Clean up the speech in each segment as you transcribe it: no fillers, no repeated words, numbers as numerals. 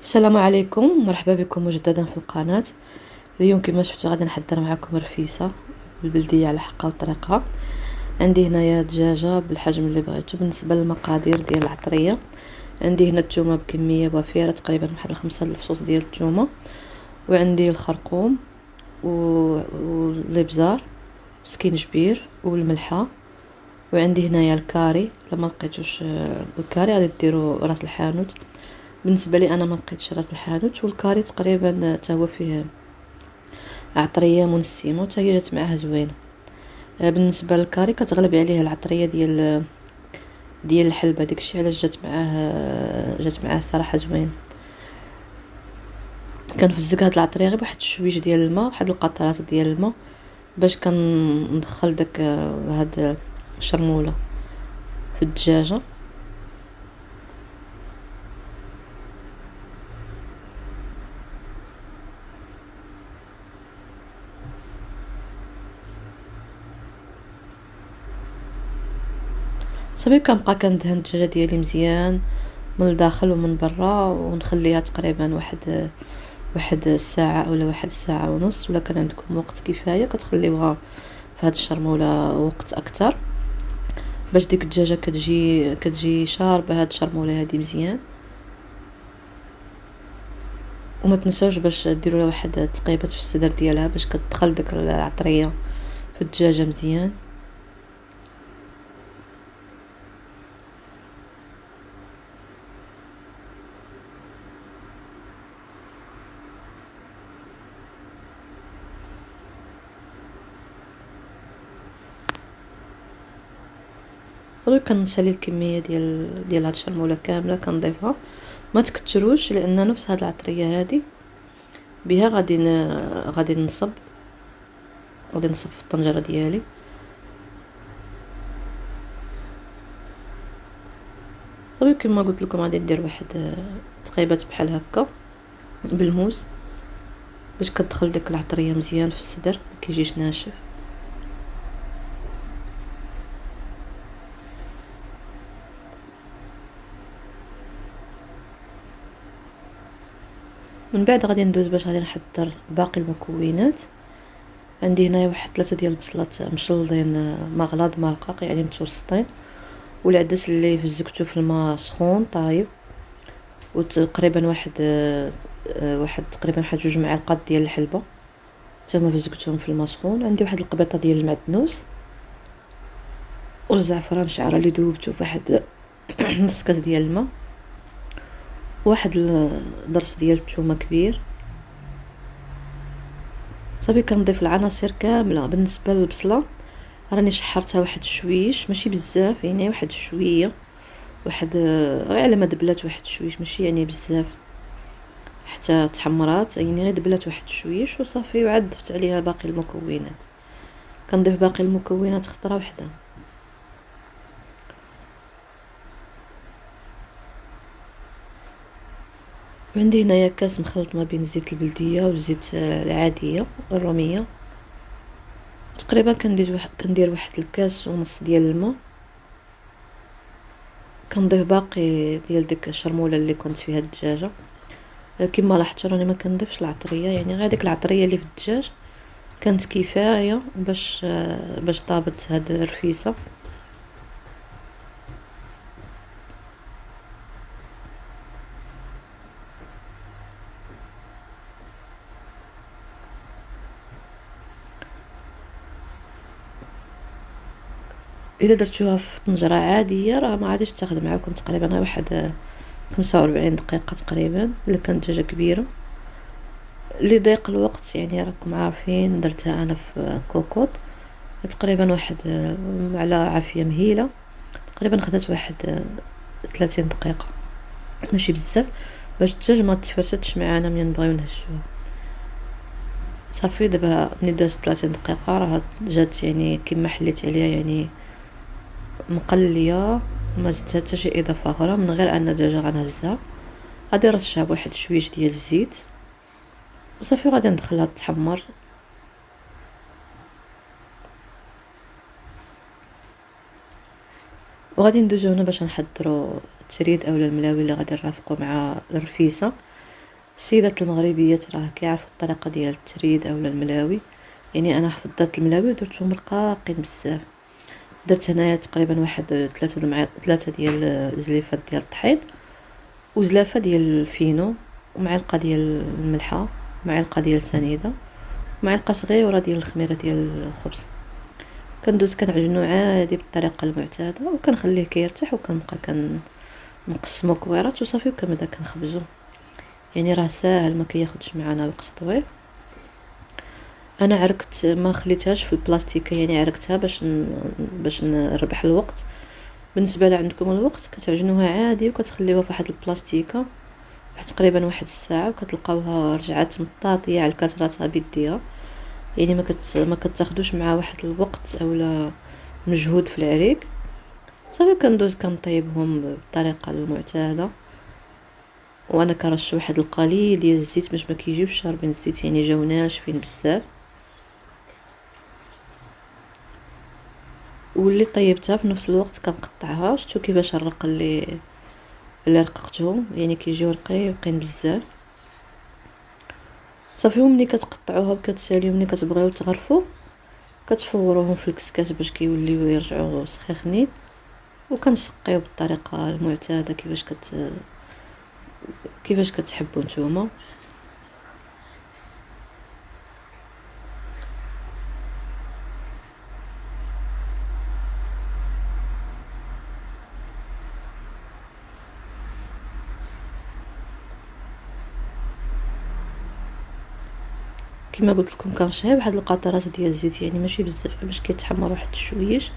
السلام عليكم، مرحبا بكم مجددا في القناة. اليوم كما شفتوا غادي نحضر معكم رفيسة بالبلدية على حقها وطريقها. عندي هنايا دجاجة بالحجم اللي بغيتو. بالنسبة للمقادير ديال العطرية، عندي هنا الثومة بكمية وفيرة، تقريبا واحد 5 الفصوص ديال الثومة، وعندي الخرقوم والابزار سكينجبير والملحة، وعندي هنايا الكاري. لما لقيتوش الكاري غادي ديروا راس الحانوت. بالنسبه لي انا ما لقيتش راس الحانوت، والكاري تقريبا تا هو فيه عطريه منسمه وتا هي جات معاه زوينه. بالنسبه للكاري كتغلب عليه العطريه ديال الحلبه، داكشي علاش جات معاه صراحه زوين. كنفزق هاد العطريه غير بواحد شويش ديال الماء، واحد القطرات ديال الماء، باش كندخل داك هاد الشرموله في الدجاجه. صافي كنبقى كندهن الدجاجه ديالي مزيان من الداخل ومن برا، ونخليها تقريبا واحد الساعه ولا واحد الساعه ونص، ولا كان عندكم وقت كفايه كتخليوها في هاد الشرموله وقت اكتر، باش ديك الدجاجه كتجي شاربه هاد الشرموله هادي مزيان. وما تنساوش باش ديروا لها واحد تقيبات في الصدر ديالها باش كتدخل ديك العطريه في الدجاجه مزيان. صافي كنسالي الكميه ديال هاد الشرموله كامله كنضيفها. ما تكتروش، لان نفس هاد العطريه هادي بها غادي نصب في الطنجره ديالي. صافي كما قلت لكم غادي ندير واحد تقيبات بحال هكا بالموس باش كتدخل ديك العطريه مزيان في الصدر، ما كيجيش ناشف. من بعد غادي ندوز باش غادي نحضر باقي المكونات. عندي هنايا واحد 3 ديال البصلات مشلضين مغلاض ما رقاق، يعني متوسطين، والعدس اللي فزقته في الماء سخون طايب، وتقريبا واحد 2 معالق ديال الحلبه تما فزقتهم في الماء سخون. عندي واحد القبيطه ديال المعدنوس والزعفران شعره اللي ذوبته بواحد نص كاس ديال الماء، واحد الضرس ديال الثومه كبير. صافي كنضيف العناصر كامله. بالنسبه للبصله راني شحرتها واحد شويش، ماشي بزاف، يعني واحد شويه، غير على ما دبلات واحد شويش، ماشي يعني بزاف حتى تحمرات، يعني غير دبلات واحد شويش وصافي. وعاد ضفت عليها باقي المكونات. كنضيف باقي المكونات خطره وحده. وعندي هنايا كاس مخلط ما بين الزيت البلديه والزيت العاديه الروميه. تقريبا كندير واحد الكاس ونص ديال الماء. كنضيف باقي ديال ديك الشرموله اللي كنت فيها الدجاجه. كما لاحظتوا راني ما كنضيفش العطريه، يعني غير ديك العطريه اللي في الدجاج كانت كفايه باش طابت هاد الرفيسه. اذا درتوها في طنجره عاديه راه ما غاديش تاخذ معكم تقريبا غير واحد 45 دقيقه تقريبا. الا كانت دجاجه كبيره اللي ضيق الوقت، يعني راكم عارفين درتها انا في كوكوط تقريبا واحد على عافيه مهيله، تقريبا خدات واحد 30 دقيقه، ماشي بزاف، باش الدجاج ما تفرتش معانا من نبغيو نهشوها. صافي دابا ملي دازت 30 دقيقه راه جات يعني كما حليت عليها، يعني مقليه، ما زدت حتى شي اضافه اخرى من غير ان الدجاجه غنهزها. غادي نرشها بواحد شويش ديال الزيت وصافي غادي ندخلها تحمر. وغادي ندوزو هنا باش نحضروا التريد اولا الملاوي اللي غادي نرافقوا مع الرفيسه. السيدات المغربيات راه كيعرفوا الطريقه ديال التريد اولا الملاوي. يعني انا حفظت الملاوي ودرتهم رقاقين بزاف. درت هنايا تقريبا واحد 3 ديال الزليفات ديال الطحين، وزلافه ديال الفينو، ومعلقه ديال الملحه، ومعلقه ديال السنيده، ومعلقه صغيره ديال الخميره ديال الخبز. كندوز كنعجنو عادي بالطريقه المعتاده، وكنخليه كيرتاح، وكنبقى كنقسمو كويرات وصافي، وكنبدا كنخبزو. يعني راه ساهل، ما كياخدش معنا وقت طويل. انا عركت ما خليتهاش في البلاستيكه، يعني عركتها باش نربح الوقت. بالنسبه لعندكم الوقت كتعجنوها عادي وكتخليوها في واحد البلاستيكه واحد تقريبا واحد الساعه، وكتلقاوها رجعات مطاطيه على كثرتها بيديها. يعني ما كتاخدوش مع واحد الوقت اولا مجهود في العريق. صافي كندوز كنطيبهم بالطريقه المعتاده، وانا كرش واحد القليل ديال الزيت باش ما كيجيوش شاربين الزيت، يعني جاو ناشفين بزاف. واللي طيبتها في نفس الوقت كنقطعها. شفتوا كيفاش الرق اللي رققتهم، يعني كيجيو رقيقين بزاف. صافي ملي كتقطعوها وكتساليو، ملي كتبغيو تغرفوا كتفوروهم في الكسكاس باش كيوليو يرجعوا سخيخنين، وكنسقيو بالطريقه المعتاده كيفاش كتحبوا نتوما. كما قلت لكم كنرشها بواحد القطرات ديال الزيت، يعني ماشي بزاف، باش كيتحمر واحد شويش،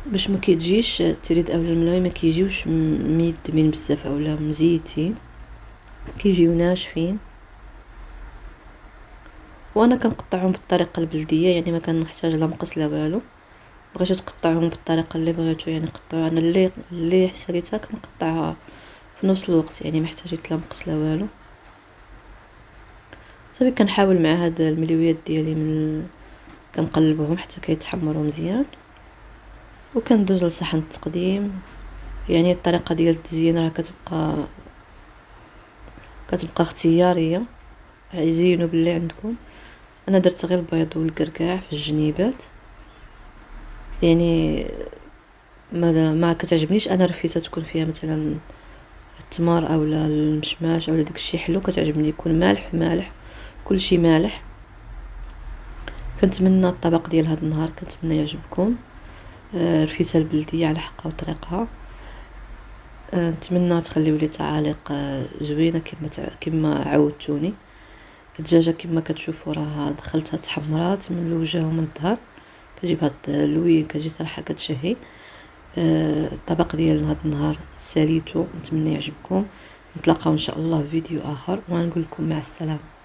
باش ما كيتجيش التريد اولا الملاوي ما كيجيوش ميدمين بزاف اولا مزيتين، كيجيو ناشفين. وانا كنقطعهم بالطريقه البلديه، يعني ما كنحتاج لا مقص لا والو. بغيتو تقطعوهم بالطريقه اللي بغيتو، يعني قطعوا. انا اللي حسيتها كنقطعها في نفس الوقت، يعني ما احتاجيت لا مقص لا والو. صافي كنحاول مع هاد المليويات ديالي كنقلبهم حتى كيتحمروا مزيان، وكندوز لصحن التقديم. يعني الطريقه ديال التزيين راه كتبقى اختياريه، زينوا باللي عندكم. انا درت غير البيض والكركاع في الجنيبات، يعني ما كتعجبنيش انا رفيسه تكون فيها مثلا التمر اولا المشماش اولا داكشي حلو. كتعجبني يكون مالح مالح، كلشي مالح. كنتمنى الطبق ديال هذا النهار كنتمنى يعجبكم. رفيسه البلديه على حقها وطريقها. نتمنى تخليو لي تعاليق زوينه كما عودتوني. الدجاجه كما كتشوفوا راه دخلتها تحمرات من الوجه ومن الظهر، كتجيب هاد اللوين كتجي صراحه كتشهي. الطبق ديال هذا النهار ساليتو، نتمنى يعجبكم. نتلاقاو ان شاء الله في فيديو اخر، ونقول لكم مع السلامه.